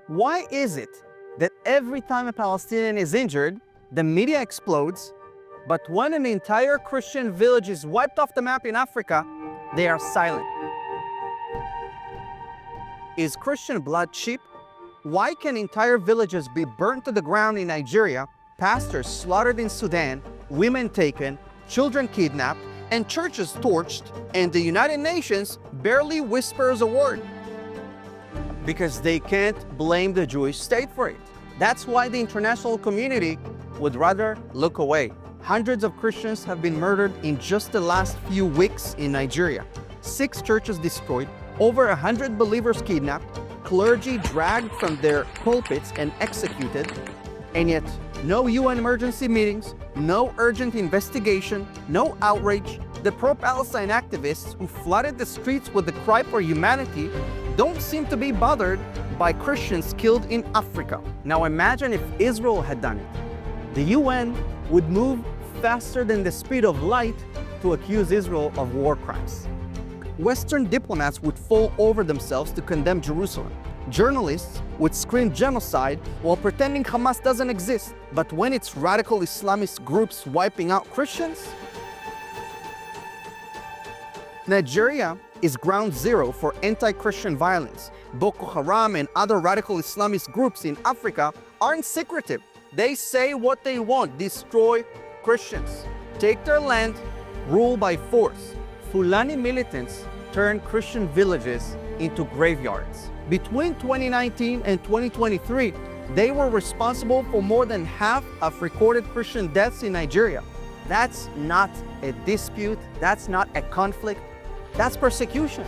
Why is it that every time a Palestinian is injured, the media explodes, but when an entire Christian village is wiped off the map in Africa, they are silent? Is Christian blood cheap? Why can entire villages be burnt to the ground in Nigeria, pastors slaughtered in Sudan, women taken, children kidnapped, and churches torched, and the United Nations barely whispers a word? Because they can't blame the Jewish state for it. That's why the international community would rather look away. Hundreds of Christians have been murdered in just the last few weeks in Nigeria. 6 churches destroyed, over 100 believers kidnapped, clergy dragged from their pulpits and executed, and yet no UN emergency meetings, no urgent investigation, no outrage. The pro-Palestine activists who flooded the streets with the cry for humanity don't seem to be bothered by Christians killed in Africa. Now imagine if Israel had done it. The UN would move faster than the speed of light to accuse Israel of war crimes. Western diplomats would fall over themselves to condemn Jerusalem. Journalists would scream genocide while pretending Hamas doesn't exist. But when it's radical Islamist groups wiping out Christians? Nigeria is ground zero for anti-Christian violence. Boko Haram and other radical Islamist groups in Africa aren't secretive. They say what they want: destroy Christians, take their land, rule by force. Fulani militants turned Christian villages into graveyards. Between 2019 and 2023, they were responsible for more than half of recorded Christian deaths in Nigeria. That's not a dispute, that's not a conflict, that's persecution.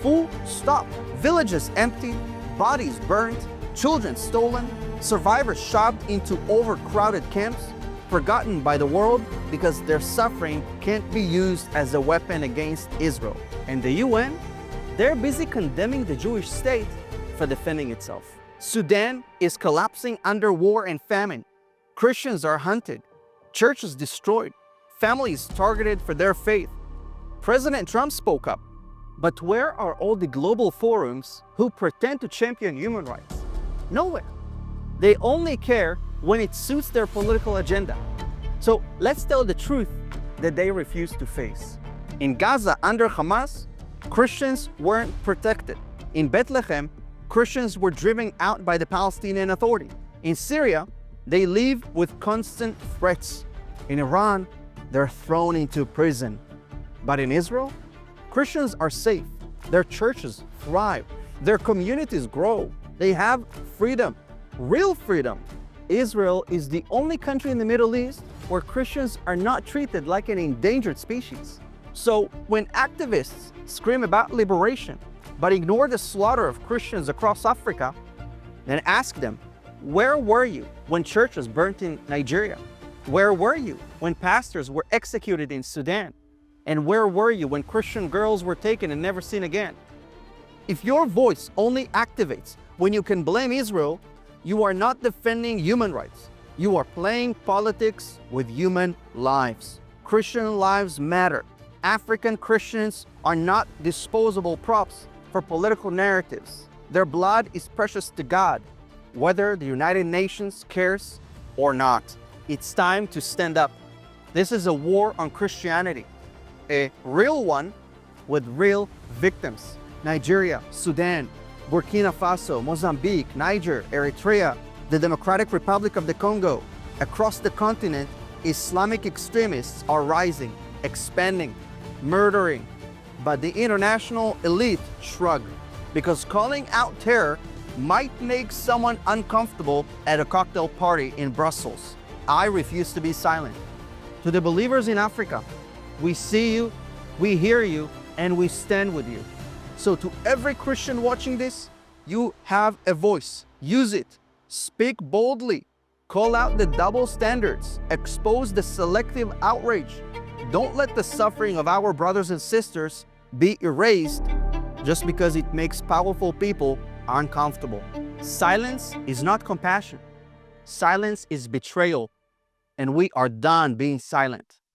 Full stop. Villages emptied, bodies burned, children stolen, survivors shoved into overcrowded camps, forgotten by the world because their suffering can't be used as a weapon against Israel. And the UN, they're busy condemning the Jewish state for defending itself. Sudan is collapsing under war and famine. Christians are hunted, churches destroyed, families targeted for their faith. President Trump spoke up. But where are all the global forums who pretend to champion human rights? Nowhere. They only care when it suits their political agenda. So let's tell the truth that they refuse to face. In Gaza, under Hamas, Christians weren't protected. In Bethlehem, Christians were driven out by the Palestinian Authority. In Syria, they live with constant threats. In Iran, they're thrown into prison. But in Israel, Christians are safe. Their churches thrive. Their communities grow. They have freedom, real freedom. Israel is the only country in the Middle East where Christians are not treated like an endangered species. So when activists scream about liberation, but ignore the slaughter of Christians across Africa, then ask them, where were you when churches burnt in Nigeria? Where were you when pastors were executed in Sudan? And where were you when Christian girls were taken and never seen again? If your voice only activates when you can blame Israel, you are not defending human rights. You are playing politics with human lives. Christian lives matter. African Christians are not disposable props for political narratives. Their blood is precious to God, whether the United Nations cares or not. It's time to stand up. This is a war on Christianity, a real one with real victims. Nigeria, Sudan, Burkina Faso, Mozambique, Niger, Eritrea, the Democratic Republic of the Congo. Across the continent, Islamic extremists are rising, expanding, murdering. But the international elite shrug, because calling out terror might make someone uncomfortable at a cocktail party in Brussels. I refuse to be silent. To the believers in Africa, we see you, we hear you, and we stand with you. So to every Christian watching this, you have a voice. Use it. Speak boldly. Call out the double standards. Expose the selective outrage. Don't let the suffering of our brothers and sisters be erased just because it makes powerful people uncomfortable. Silence is not compassion. Silence is betrayal. And we are done being silent.